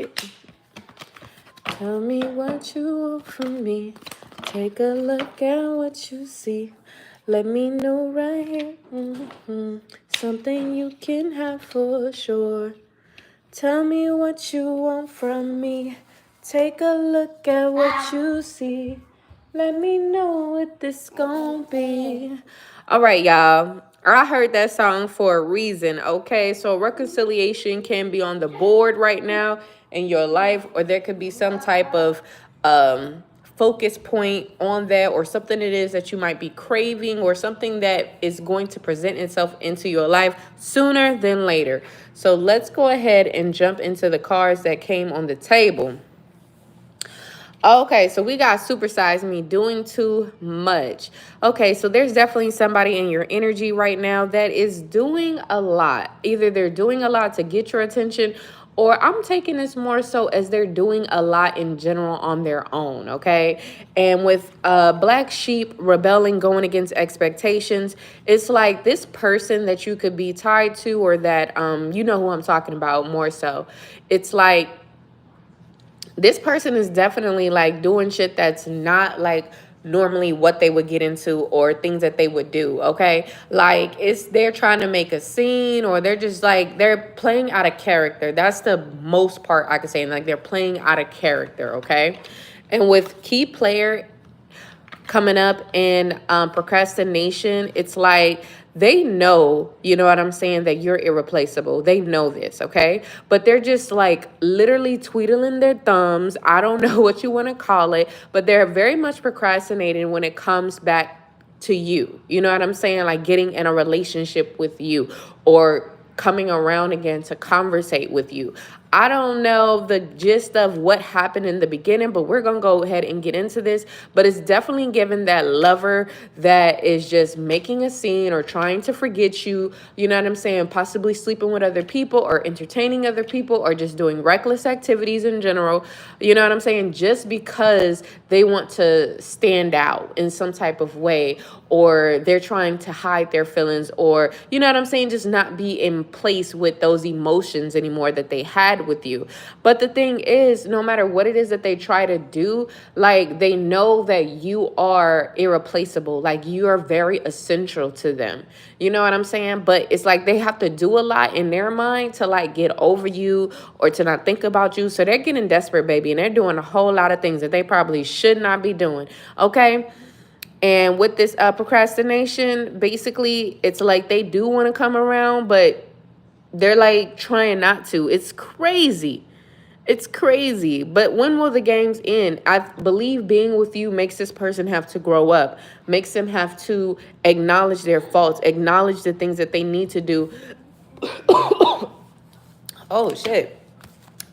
right. Tell me what you want from me. Take a look at what you see. Let me know right here. Something you can have for sure. Tell me what you want from me. Take a look at what you see. Let me know what this gon' be. All right, y'all. I heard that song for a reason, okay? So reconciliation can be on the board right now in your life, or there could be some type of focus point on that, or something it is that you might be craving, or something that is going to present itself into your life sooner than later. So let's go ahead and jump into the cards that came on the table. Okay, so we got supersize me, doing too much. Okay, so there's definitely somebody in your energy right now that is doing a lot. Either they're doing a lot to get your attention, or I'm taking this more so as they're doing a lot in general on their own, okay? And with black sheep rebelling, going against expectations, it's like this person that you could be tied to, or that, you know who I'm talking about more so. It's like, this person is definitely like doing shit that's not like normally what they would get into, or things that they would do, okay? Like, they're trying to make a scene, or they're just like, they're playing out of character. That's the most part I could say. Like, they're playing out of character, okay? And with key player coming up in procrastination, it's like they know, you know what I'm saying, that you're irreplaceable. They know this, okay? But they're just like literally tweedling their thumbs. I don't know what you want to call it, but they're very much procrastinating when it comes back to you. You know what I'm saying? Like getting in a relationship with you, or coming around again to conversate with you. I don't know the gist of what happened in the beginning, but we're going to go ahead and get into this. But it's definitely given that lover that is just making a scene, or trying to forget you, you know what I'm saying? Possibly sleeping with other people, or entertaining other people, or just doing reckless activities in general. You know what I'm saying? Just because they want to stand out in some type of way, or they're trying to hide their feelings, or, you know what I'm saying, just not be in place with those emotions anymore that they had with you. But the thing is, no matter what it is that they try to do, like, they know that you are irreplaceable. Like, you are very essential to them. You know what I'm saying? But it's like they have to do a lot in their mind to like get over you, or to not think about you. So they're getting desperate, baby, and they're doing a whole lot of things that they probably should not be doing. Okay? And with this procrastination, basically, it's like they do want to come around, but they're like trying not to. It's crazy. It's crazy. But when will the games end? I believe being with you makes this person have to grow up, makes them have to acknowledge their faults, acknowledge the things that they need to do. Oh, shit.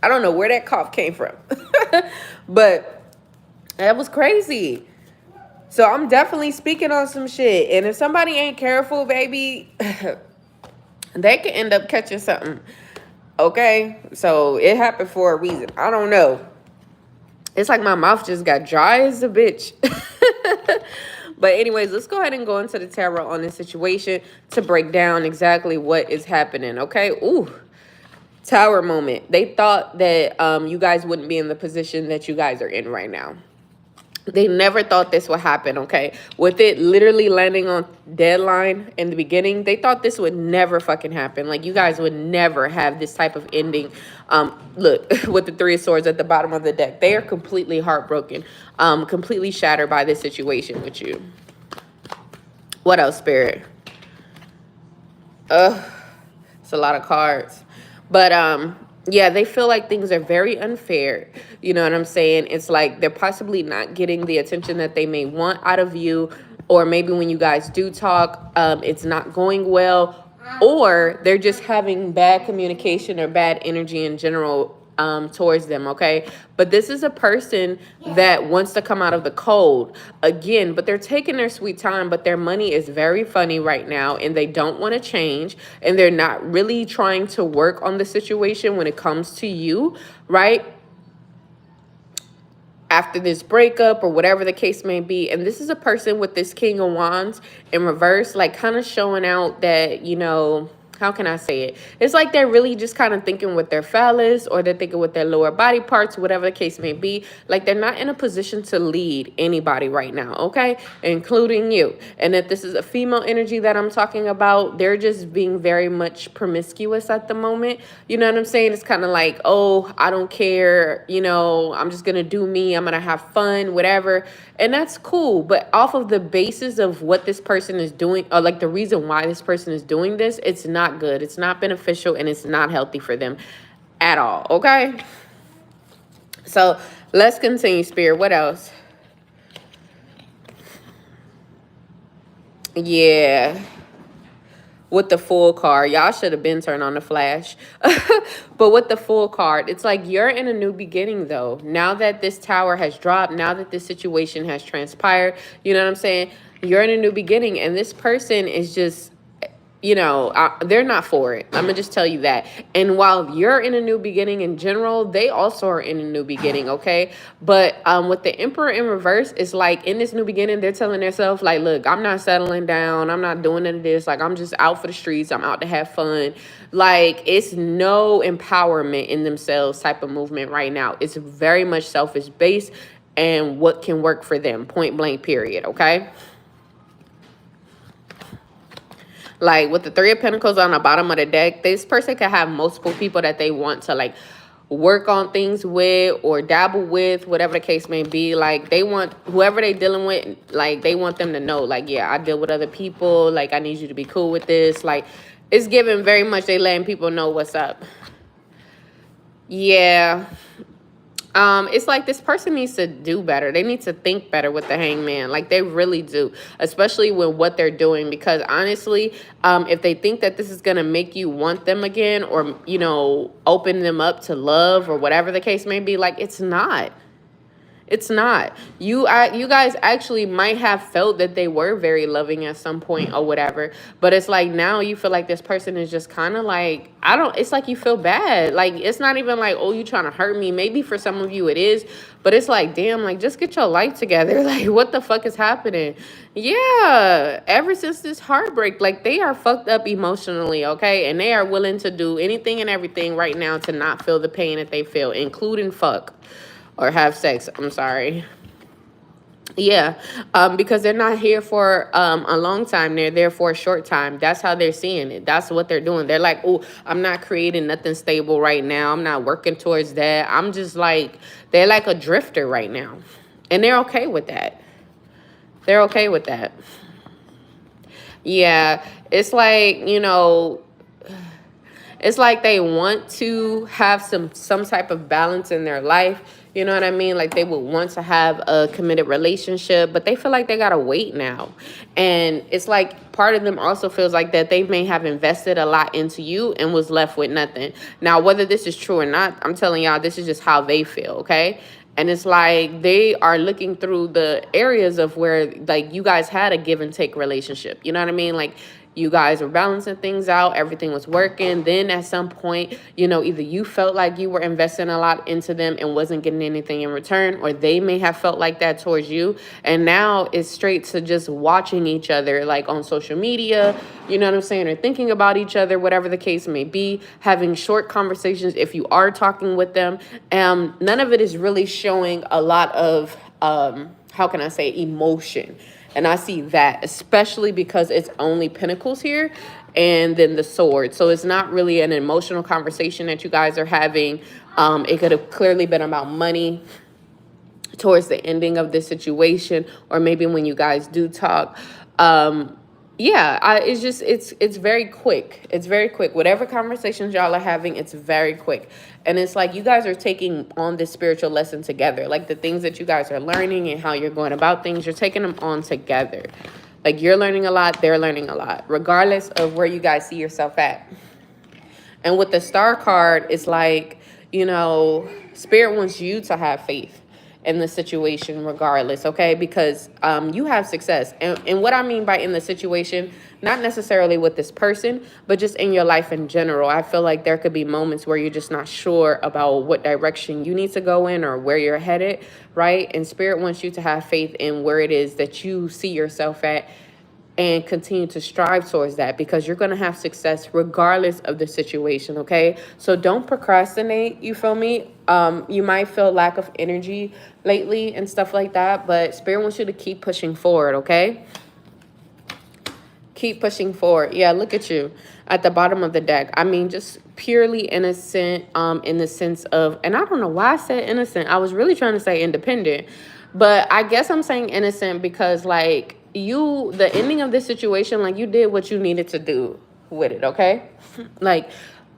I don't know where that cough came from. But that was crazy. So I'm definitely speaking on some shit. And if somebody ain't careful, baby, they could end up catching something. Okay? So it happened for a reason. I don't know. It's like my mouth just got dry as a bitch. But anyways, let's go ahead and go into the tarot on this situation to break down exactly what is happening. Okay? Ooh. Tower moment. They thought that you guys wouldn't be in the position that you guys are in right now. They never thought this would happen, okay? With it literally landing on deadline in the beginning, they thought this would never fucking happen. Like, you guys would never have this type of ending. Look, with the Three of Swords at the bottom of the deck, they are completely heartbroken, completely shattered by this situation with you. What else, Spirit? It's a lot of cards. But, yeah, they feel like things are very unfair. You know what I'm saying? It's like they're possibly not getting the attention that they may want out of you. Or maybe when you guys do talk, it's not going well. Or they're just having bad communication or bad energy in general towards them, okay? But this is a person that wants to come out of the cold again, but they're taking their sweet time, but their money is very funny right now, and they don't want to change, and they're not really trying to work on the situation when it comes to you, right? After this breakup or whatever the case may be. And this is a person with this King of Wands in reverse, like kind of showing out that, you know, how can I say it? It's like they're really just kind of thinking with their phallus, or they're thinking with their lower body parts, whatever the case may be. Like, they're not in a position to lead anybody right now, okay? Including you. And if this is a female energy that I'm talking about, they're just being very much promiscuous at the moment. You know what I'm saying? It's kind of like, oh, I don't care. You know, I'm just going to do me. I'm going to have fun, whatever. And that's cool. But off of the basis of what this person is doing, or like the reason why this person is doing this, it's not good. It's not beneficial, and it's not healthy for them at all. Okay? So let's continue, Spirit. What else? Yeah. With the full card, y'all should have been turned on the flash. But with the full card, it's like you're in a new beginning, though. Now that this tower has dropped, now that this situation has transpired, you know what I'm saying? You're in a new beginning, and this person is just, you know, they're not for it. I'm gonna just tell you that. And while you're in a new beginning in general, they also are in a new beginning, okay? But with the Emperor in reverse, it's like in this new beginning, they're telling themselves, like, look, I'm not settling down. I'm not doing any of this. Like, I'm just out for the streets. I'm out to have fun. Like, it's no empowerment in themselves type of movement right now. It's very much selfish based and what can work for them, point blank, period, okay? Like, with the Three of Pentacles on the bottom of the deck, this person could have multiple people that they want to, like, work on things with or dabble with, whatever the case may be. Like, they want whoever they dealing with, like, they want them to know, like, yeah, I deal with other people. Like, I need you to be cool with this. Like, it's given very much they letting people know what's up. Yeah. It's like this person needs to do better. They need to think better with the Hangman. Like, they really do, especially with what they're doing. Because honestly, if they think that this is going to make you want them again, or, you know, open them up to love or whatever the case may be, like, it's not. It's not. You guys actually might have felt that they were very loving at some point or whatever, but it's like now you feel like this person is just kind of like, it's like you feel bad. Like, it's not even like, oh, you trying to hurt me. Maybe for some of you it is, but it's like, damn, like, just get your life together. Like, what the fuck is happening? Yeah, ever since this heartbreak, like, they are fucked up emotionally, okay? And they are willing to do anything and everything right now to not feel the pain that they feel, including fuck. Or have sex. I'm sorry. Yeah, because they're not here for a long time. They're there for a short time. That's how they're seeing it. That's what they're doing. They're like, oh, I'm not creating nothing stable right now. I'm not working towards that. I'm just like, they're like a drifter right now. And they're okay with that. They're okay with that. Yeah, it's like, you know, it's like they want to have some type of balance in their life. You know what I mean? Like, they would want to have a committed relationship, but they feel like they got to wait now. And it's like part of them also feels like that they may have invested a lot into you and was left with nothing. Now, whether this is true or not, I'm telling y'all, this is just how they feel, okay? And it's like they are looking through the areas of where, like, you guys had a give and take relationship. You know what I mean? Like, you guys were balancing things out. Everything was working. Then at some point, you know, either you felt like you were investing a lot into them and wasn't getting anything in return, or they may have felt like that towards you. And now it's straight to just watching each other, like, on social media, you know what I'm saying, or thinking about each other, whatever the case may be, having short conversations if you are talking with them. None of it is really showing a lot of, how can I say, emotion. And I see that, especially because it's only pentacles here and then the sword. So it's not really an emotional conversation that you guys are having. It could have clearly been about money towards the ending of this situation, or maybe when you guys do talk. Yeah, it's just, it's very quick. It's very quick. Whatever conversations y'all are having, it's very quick. And it's like you guys are taking on this spiritual lesson together. Like, the things that you guys are learning and how you're going about things, you're taking them on together. Like, you're learning a lot, they're learning a lot, regardless of where you guys see yourself at. And with the Star card, it's like, you know, Spirit wants you to have faith in the situation regardless, okay? Because you have success. And what I mean by in the situation, not necessarily with this person, but just in your life in general. I feel like there could be moments where you're just not sure about what direction you need to go in or where you're headed, right? And Spirit wants you to have faith in where it is that you see yourself at and continue to strive towards that, because you're going to have success regardless of the situation. Okay, so don't procrastinate, you feel me? You might feel lack of energy lately and stuff like that, but Spirit wants you to keep pushing forward. Okay, keep pushing forward. Yeah, look at you at the bottom of the deck. I mean, just purely innocent, in the sense of, and I don't know why I said innocent. I was really trying to say independent, but I guess I'm saying innocent because, like, the ending of this situation, like, you did what you needed to do with it. Okay, like,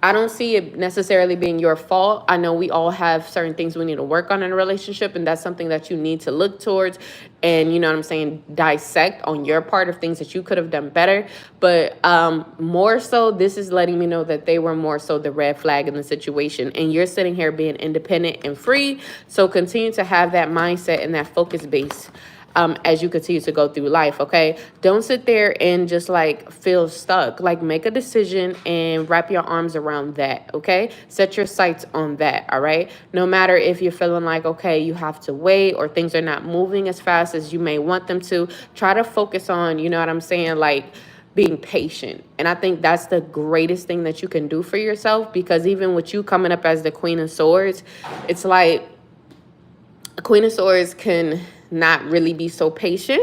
I don't see it necessarily being your fault. I know we all have certain things we need to work on in a relationship, and that's something that you need to look towards and, you know what I'm saying, dissect on your part of things that you could have done better. But more so, this is letting me know that they were more so the red flag in the situation, and you're sitting here being independent and free. So continue to have that mindset and that focus base as you continue to go through life. Okay, don't sit there and just like feel stuck. Like, make a decision and wrap your arms around that. Okay, set your sights on that. All right, no matter if you're feeling like, okay, you have to wait or things are not moving as fast as you may want them to, try to focus on, you know what I'm saying, like, being patient. And I think that's the greatest thing that you can do for yourself, because even with you coming up as the Queen of Swords, it's like a Queen of Swords can not really be so patient.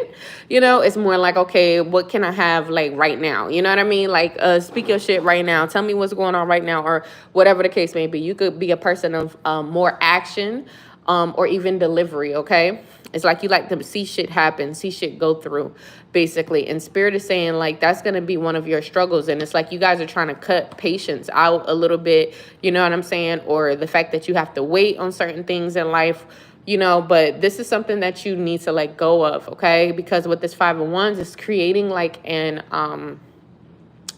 You know, it's more like, okay, what can I have, like, right now? You know what I mean? Like, speak your shit right now. Tell me what's going on right now, or whatever the case may be. You could be a person of more action, or even delivery. Okay, it's like you like to see shit happen, see shit go through, basically. And Spirit is saying, like, that's going to be one of your struggles. And it's like you guys are trying to cut patience out a little bit, you know what I'm saying? Or the fact that you have to wait on certain things in life, you know, but this is something that you need to let go of. Okay, because with this Five of Wands, it's creating like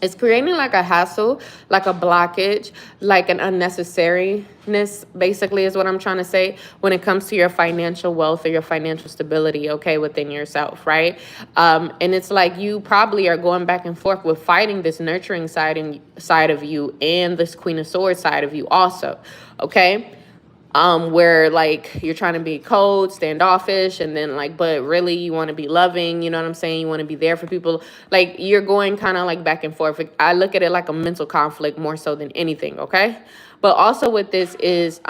it's creating like a hassle, like a blockage, like an unnecessariness, basically, is what I'm trying to say when it comes to your financial wealth or your financial stability, okay, within yourself, right? And it's like you probably are going back and forth with fighting this nurturing side of you and this Queen of Swords side of you also, okay? Where like you're trying to be cold, standoffish, and then like, but really you want to be loving, you know what I'm saying? You want to be there for people. Like, you're going kind of like back and forth. I look at it like a mental conflict more so than anything, okay? But also with this is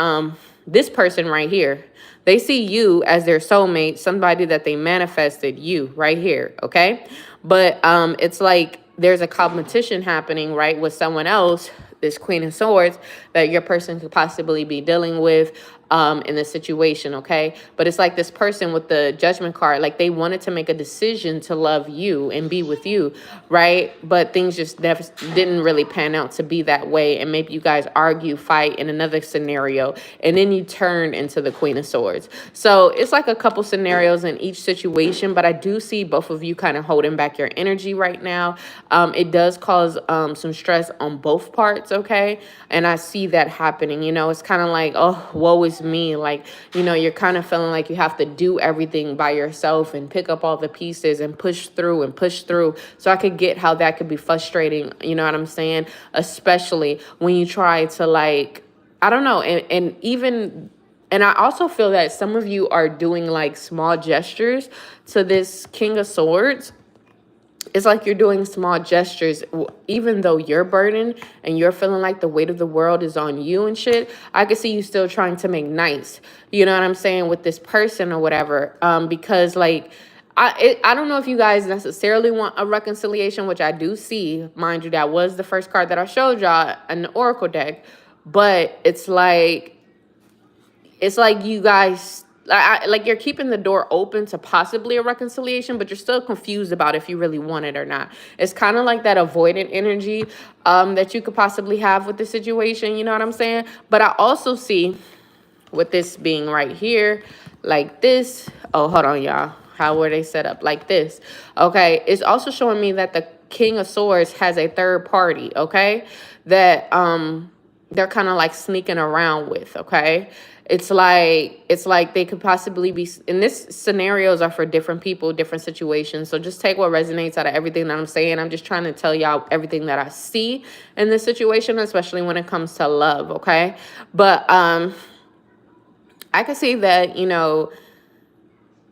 this person right here. They see you as their soulmate, somebody that they manifested, you right here, okay? But it's like there's a competition happening, right, with someone else, this Queen of Swords, that your person could possibly be dealing with in this situation, okay? But it's like this person with the Judgment card, like they wanted to make a decision to love you and be with you, right? But things just didn't really pan out to be that way. And maybe you guys argue, fight in another scenario, and then you turn into the Queen of Swords. So it's like a couple scenarios in each situation, but I do see both of you kind of holding back your energy right now. It does cause some stress on both parts, okay? And I see that happening. You know, it's kind of like, oh, woe is me. Like, you know, you're kind of feeling like you have to do everything by yourself and pick up all the pieces and push through and push through. So I could get how that could be frustrating, you know what I'm saying? Especially when you try to, like, I don't know, and even, and I also feel that some of you are doing like small gestures to this King of Swords. It's like you're doing small gestures, even though you're burdened and you're feeling like the weight of the world is on you and shit. I can see you still trying to make nice, you know what I'm saying, with this person or whatever. Because like, I don't know if you guys necessarily want a reconciliation, which I do see. Mind you, that was the first card that I showed y'all in the Oracle deck. But it's like you guys, like you're keeping the door open to possibly a reconciliation, but you're still confused about if you really want it or not. It's kind of like that avoidant energy that you could possibly have with the situation, you know what I'm saying? But I also see with this being right here, like this. Oh, hold on, y'all. How were they set up? Like this. Okay, it's also showing me that the King of Swords has a third party, okay? That they're kind of like sneaking around with, okay? It's like they could possibly be, and this scenarios are for different people, different situations. So just take what resonates out of everything that I'm saying. I'm just trying to tell y'all everything that I see in this situation, especially when it comes to love, okay? But I can see that, you know,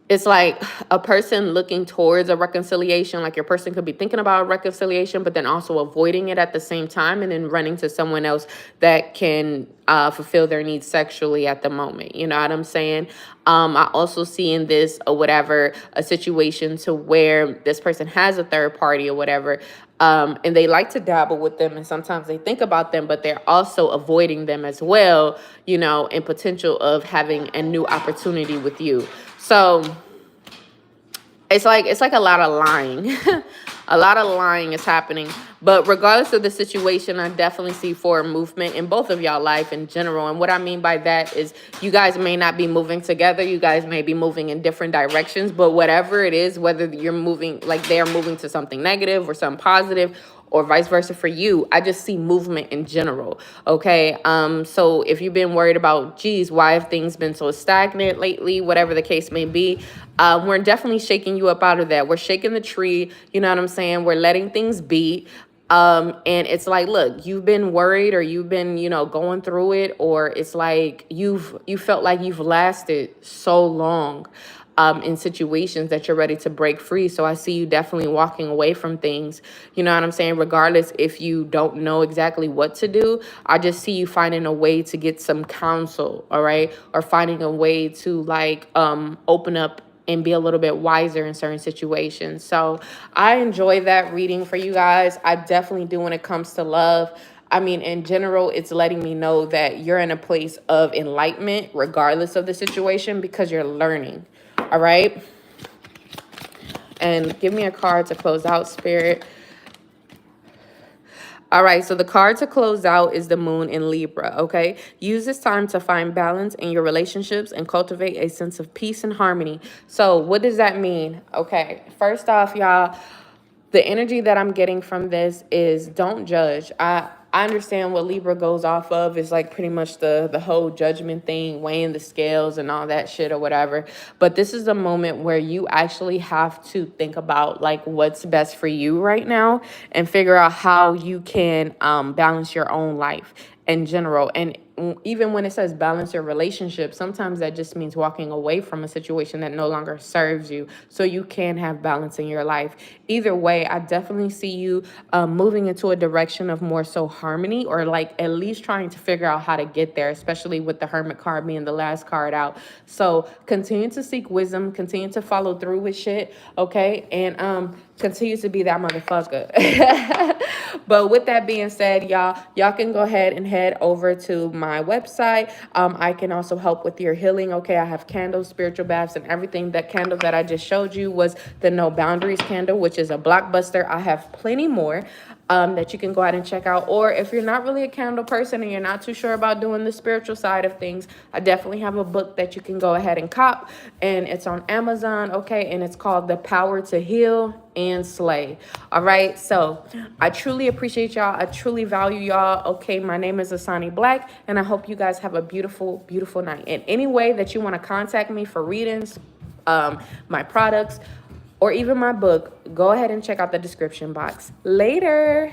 it's like a person looking towards a reconciliation. Like your person could be thinking about a reconciliation, but then also avoiding it at the same time, and then running to someone else that can fulfill their needs sexually at the moment. You know what I'm saying? I also see in this or whatever a situation to where this person has a third party or whatever, and they like to dabble with them, and sometimes they think about them, but they're also avoiding them as well, you know, in potential of having a new opportunity with you. So it's like a lot of lying. A lot of lying is happening. But regardless of the situation, I definitely see forward movement in both of y'all life in general. And what I mean by that is you guys may not be moving together. You guys may be moving in different directions. But whatever it is, whether you're moving, like they're moving to something negative or something positive, or vice versa for you, I just see movement in general. Okay. So if you've been worried about, geez, why have things been so stagnant lately, whatever the case may be, we're definitely shaking you up out of that. We're shaking the tree. You know what I'm saying? We're letting things be. And it's like, look, you've been worried, or you've been, you know, going through it, or it's like you felt like you've lasted so long in situations that you're ready to break free. So I see you definitely walking away from things, you know what I'm saying? Regardless if you don't know exactly what to do, I just see you finding a way to get some counsel, all right? Or finding a way to like open up and be a little bit wiser in certain situations. So I enjoy that reading for you guys. I definitely do when it comes to love. I mean, in general, it's letting me know that you're in a place of enlightenment regardless of the situation, because you're learning. All right. And give me a card to close out, Spirit. All right, so the card to close out is the Moon in Libra, okay? Use this time to find balance in your relationships and cultivate a sense of peace and harmony. So what does that mean? Okay, first off, y'all, the energy that I'm getting from this is don't judge. I understand what Libra goes off of is like pretty much the whole judgment thing, weighing the scales and all that shit or whatever. But this is a moment where you actually have to think about like what's best for you right now and figure out how you can balance your own life in general. And even when it says balance your relationship, sometimes that just means walking away from a situation that no longer serves you, so you can have balance in your life. Either way, I definitely see you moving into a direction of more so harmony, or like at least trying to figure out how to get there, especially with the Hermit card being the last card out. So continue to seek wisdom, continue to follow through with shit, okay? And continue to be that motherfucker. But with that being said, y'all can go ahead and head over to my website. I can also help with your healing. Okay, I have candles, spiritual baths, and everything. That candle that I just showed you was the No Boundaries candle, which is a blockbuster. I have plenty more that you can go ahead and check out. Or if you're not really a candle person and you're not too sure about doing the spiritual side of things, I definitely have a book that you can go ahead and cop, and it's on Amazon, okay? And it's called The Power to Heal and Slay. All right, so I truly appreciate y'all. I truly value y'all. Okay, my name is Asani Black, and I hope you guys have a beautiful, beautiful night. And any way that you want to contact me for readings, my products, or even my book, go ahead and check out the description box. Later.